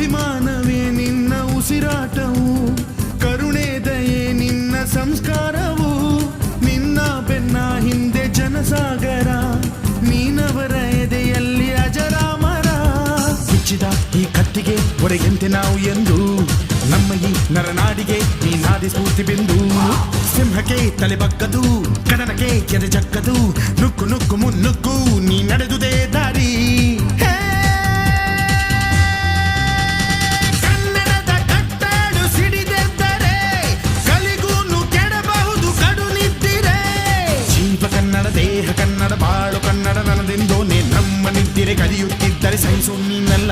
ಅಭಿಮಾನವೇ ನಿನ್ನ ಉಸಿರಾಟವು, ಕರುಣೆ ದಯೆ ನಿನ್ನ ಸಂಸ್ಕಾರವು, ನಿನ್ನ ಬೆನ್ನ ಹಿಂದೆ ಜನಸಾಗರ, ನೀನವರ ಎದೆಯಲ್ಲಿ ಅಜರಾಮರ. ಬಿಚ್ಚಿದ ಈ ಕತ್ತಿಗೆ ಒಡೆಯಂತೆ ನಾವು ಎಂದು, ನಮ್ಮ ಈ ನರನಾಡಿಗೆ ನೀನಾದಿ ಸ್ಫೂರ್ತಿ ಬಿಂದು. ಸಿಂಹಕ್ಕೆ ತಲೆ ಬಗ್ಗದು, ಕಡನಕ್ಕೆ ಎದೆ ಜಕ್ಕದು, ನುಕ್ಕು ನುಕ್ಕು ಮುನ್ನುಕ್ಕು ನೀ ನಡೆದುದೇ ದಾರಿ. ಕನ್ನಡದ ಕಟ್ಟಾಡು ಸಿಡಿದೆದ್ದರೆ ಕಲಿಗೂನು ಕೆಡಬಹುದು ಕಡು ನಿದ್ದಿರೆ. ಜೀವ ಕನ್ನಡ, ದೇಹ ಕನ್ನಡ, ಬಾಳು ಕನ್ನಡ, ನನದೆಂದೋನೆ ನಮ್ಮ ನಿದ್ದಿರೆ ಕಲಿಯುತ್ತಿದ್ದರೆ ಸಹಿಸು ನೀನಲ್ಲ.